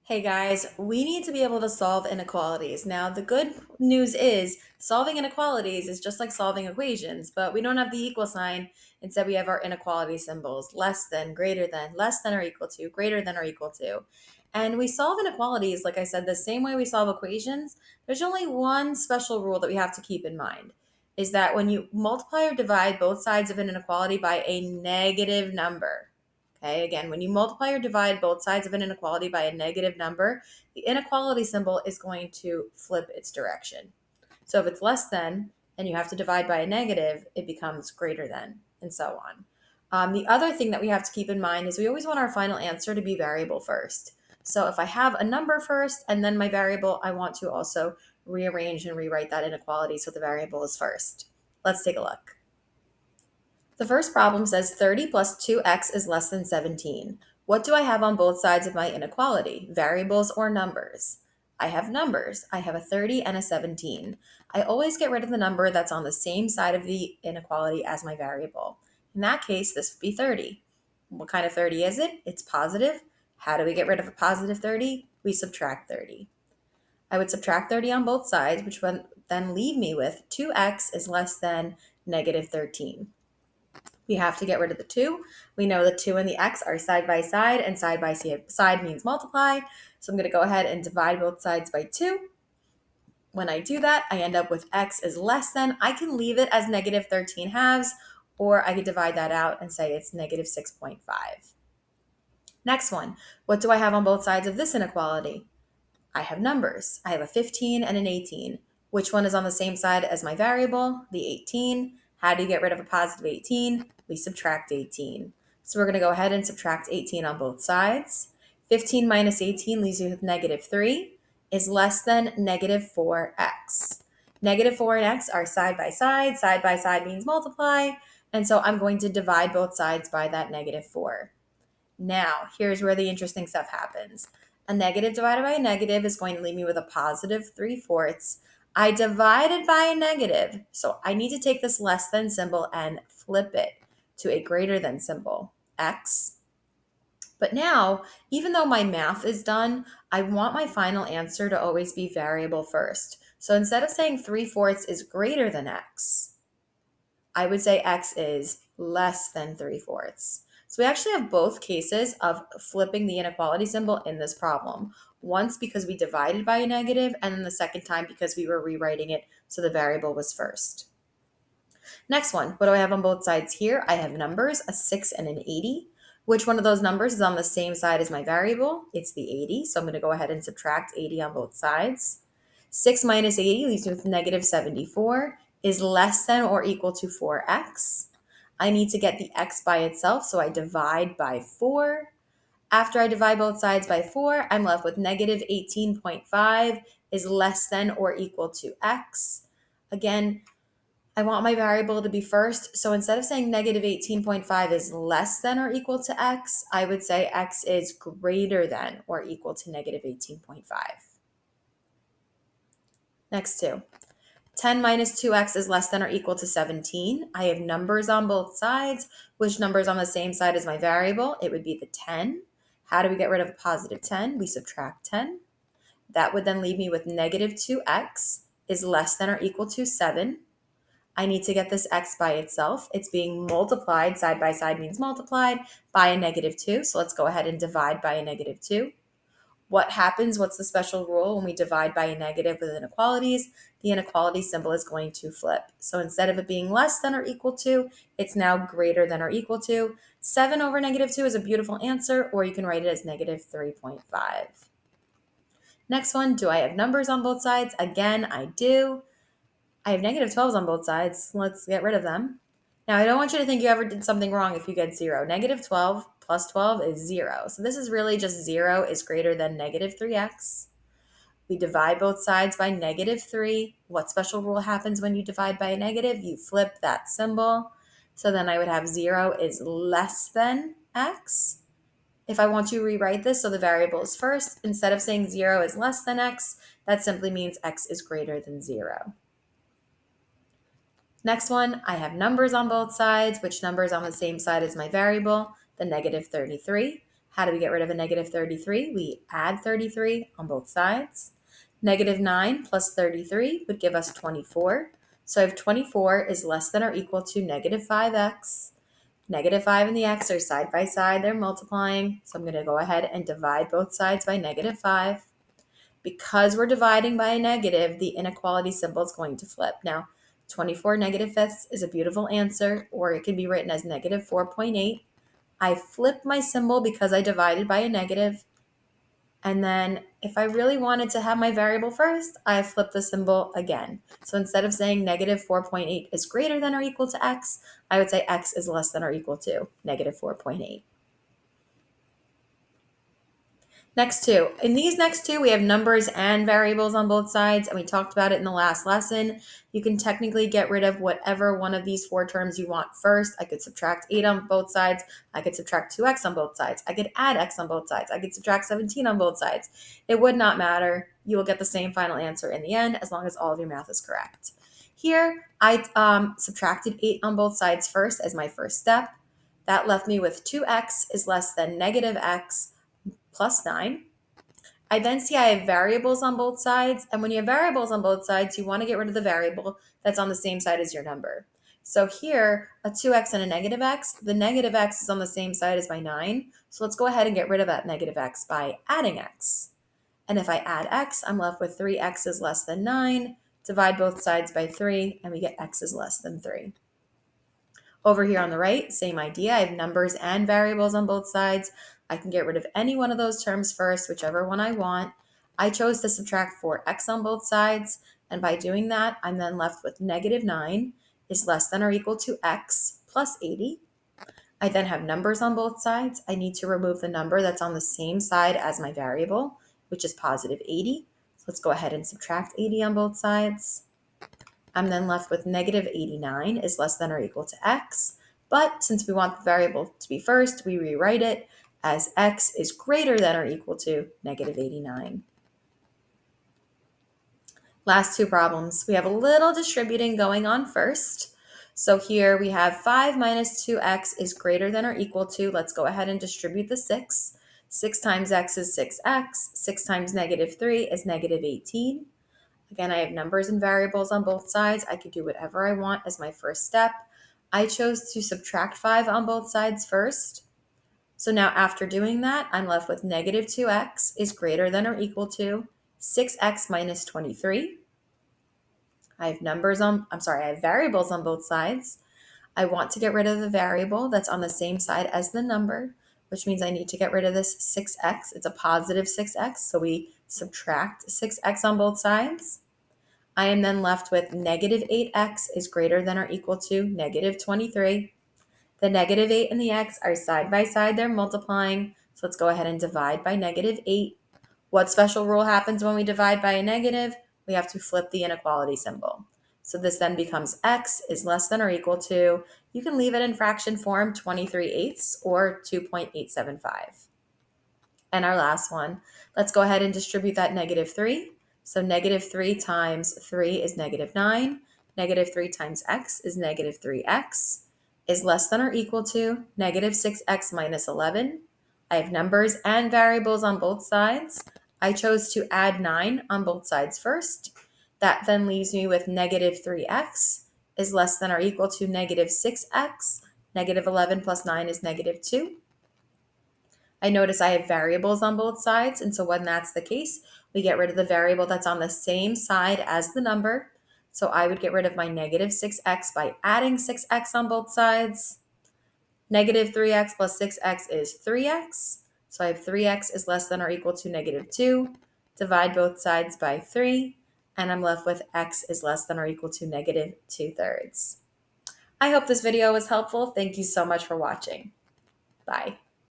Hey guys, we need to be able to solve inequalities. Now, the good news is solving inequalities is just like solving equations, but we don't have the equal sign. Instead, we have our inequality symbols less than, greater than, less than or equal to, greater than or equal to. And we solve inequalities, like I said, the same way we solve equations. There's only one special rule that we have to keep in mind is that when you multiply or divide both sides of an inequality by a negative number, okay, again, when you multiply or divide both sides of an inequality by a negative number, the inequality symbol is going to flip its direction. So if it's less than and you have to divide by a negative, it becomes greater than, and so on. The other thing that we have to keep in mind is we always want our final answer to be variable first. So if I have a number first and then my variable, I want to also rearrange and rewrite that inequality so the variable is first. Let's take a look. The first problem says 30 plus 2x is less than 17. What do I have on both sides of my inequality, variables or numbers? I have numbers. I have a 30 and a 17. I always get rid of the number that's on the same side of the inequality as my variable. In that case, this would be 30. What kind of 30 is it? It's positive. How do we get rid of a positive 30? We subtract 30. I would subtract 30 on both sides, which would then leave me with 2x is less than negative 13. We have to get rid of the 2. We know the 2 and the x are side and side by side means multiply. So I'm going to go ahead and divide both sides by 2. When I do that, I end up with x is less than. I can leave it as negative 13 halves, or I could divide that out and say it's negative 6.5. Next one, what do I have on both sides of this inequality? I have numbers. I have a 15 and an 18. Which one is on the same side as my variable? The 18. How do you get rid of a positive 18? We subtract 18. So we're going to go ahead and subtract 18 on both sides. 15 minus 18 leaves you with negative 3 is less than negative 4x. Negative 4 and x are side by side. Side by side means multiply. And so I'm going to divide both sides by that negative 4. Now, here's where the interesting stuff happens. A negative divided by a negative is going to leave me with a positive 3/4. I divided by a negative, so I need to take this less than symbol and flip it to a greater than symbol, x. But now, even though my math is done, I want my final answer to always be variable first. So instead of saying 3/4 is greater than x, I would say x is less than 3/4. So we actually have both cases of flipping the inequality symbol in this problem. Once because we divided by a negative, and then the second time because we were rewriting it so the variable was first. Next one, what do I have on both sides here? I have numbers, a 6 and an 80. Which one of those numbers is on the same side as my variable? It's the 80, so I'm going to go ahead and subtract 80 on both sides. 6 minus 80 leaves me with negative 74 is less than or equal to 4x. I need to get the x by itself, so I divide by 4. After I divide both sides by 4, I'm left with negative 18.5 is less than or equal to x. Again, I want my variable to be first, so instead of saying negative 18.5 is less than or equal to x, I would say x is greater than or equal to negative 18.5. Next two. 10 minus 2x is less than or equal to 17. I have numbers on both sides. Which number is on the same side as my variable? It would be the 10. How do we get rid of a positive 10? We subtract 10. That would then leave me with negative 2x is less than or equal to 7. I need to get this x by itself. It's being multiplied, side by side means multiplied, by a negative 2. So let's go ahead and divide by a negative 2. What happens? What's the special rule when we divide by a negative with inequalities? The inequality symbol is going to flip. So instead of it being less than or equal to, it's now greater than or equal to. 7 over negative 2 is a beautiful answer, or you can write it as negative 3.5. Next one, do I have numbers on both sides? Again, I do. I have negative 12s on both sides. Let's get rid of them. Now, I don't want you to think you ever did something wrong if you get 0. Negative 12 plus 12 is 0. So this is really just 0 is greater than negative 3x. We divide both sides by negative 3. What special rule happens when you divide by a negative? You flip that symbol. So then I would have 0 is less than x. If I want to rewrite this so the variable is first, instead of saying 0 is less than x, that simply means x is greater than 0. Next one, I have numbers on both sides. Which number is on the same side as my variable? The negative 33. How do we get rid of a negative 33? We add 33 on both sides. Negative 9 plus 33 would give us 24. So if 24 is less than or equal to negative 5x, negative 5 and the x are side by side, they're multiplying. So I'm going to go ahead and divide both sides by negative 5. Because we're dividing by a negative, the inequality symbol is going to flip. Now, 24 negative fifths is a beautiful answer, or it can be written as negative 4.8. I flipped my symbol because I divided by a negative. And then if I really wanted to have my variable first, I flip the symbol again. So instead of saying negative 4.8 is greater than or equal to x, I would say x is less than or equal to negative 4.8. Next two. In these next two, we have numbers and variables on both sides, and we talked about it in the last lesson. You can technically get rid of whatever one of these four terms you want first. I could subtract 8 on both sides. I could subtract 2x on both sides. I could add x on both sides. I could subtract 17 on both sides. It would not matter. You will get the same final answer in the end as long as all of your math is correct. Here, I subtracted 8 on both sides first as my first step. That left me with 2x is less than negative x plus 9. I then see I have variables on both sides. And when you have variables on both sides, you want to get rid of the variable that's on the same side as your number. So here, a 2x and a negative x, the negative x is on the same side as my 9. So let's go ahead and get rid of that negative x by adding x. And if I add x, I'm left with 3x is less than 9. Divide both sides by 3, and we get x is less than 3. Over here on the right, same idea. I have numbers and variables on both sides. I can get rid of any one of those terms first, whichever one I want. I chose to subtract 4x on both sides, and by doing that, I'm then left with negative 9 is less than or equal to x plus 80. I then have numbers on both sides. I need to remove the number that's on the same side as my variable, which is positive 80. So let's go ahead and subtract 80 on both sides. I'm then left with negative 89 is less than or equal to x. But since we want the variable to be first, we rewrite it as x is greater than or equal to negative 89. Last two problems. We have a little distributing going on first. So here we have 5 minus 2x is greater than or equal to, let's go ahead and distribute the 6. 6 times x is 6x. 6 times negative 3 is negative 18. Again, I have numbers and variables on both sides. I could do whatever I want as my first step. I chose to subtract 5 on both sides first. So now after doing that, I'm left with negative 2x is greater than or equal to 6x minus 23. I have variables on both sides. I want to get rid of the variable that's on the same side as the number, which means I need to get rid of this 6x. It's a positive 6x, so we subtract 6x on both sides. I am then left with negative 8x is greater than or equal to negative 23. The negative 8 and the x are side by side, they're multiplying. So let's go ahead and divide by negative 8. What special rule happens when we divide by a negative? We have to flip the inequality symbol. So this then becomes x is less than or equal to, you can leave it in fraction form, 23/8 or 2.875. And our last one, let's go ahead and distribute that negative 3. So negative 3 times 3 is negative 9. Negative 3 times x is negative 3x is less than or equal to negative 6x minus 11. I have numbers and variables on both sides. I chose to add 9 on both sides first. That then leaves me with negative 3x is less than or equal to negative 6x. Negative 11 plus 9 is negative 2. I notice I have variables on both sides, and so when that's the case, we get rid of the variable that's on the same side as the number. So I would get rid of my negative 6x by adding 6x on both sides. Negative 3x plus 6x is 3x. So I have 3x is less than or equal to negative 2. Divide both sides by 3, and I'm left with x is less than or equal to negative 2/3. I hope this video was helpful. Thank you so much for watching. Bye.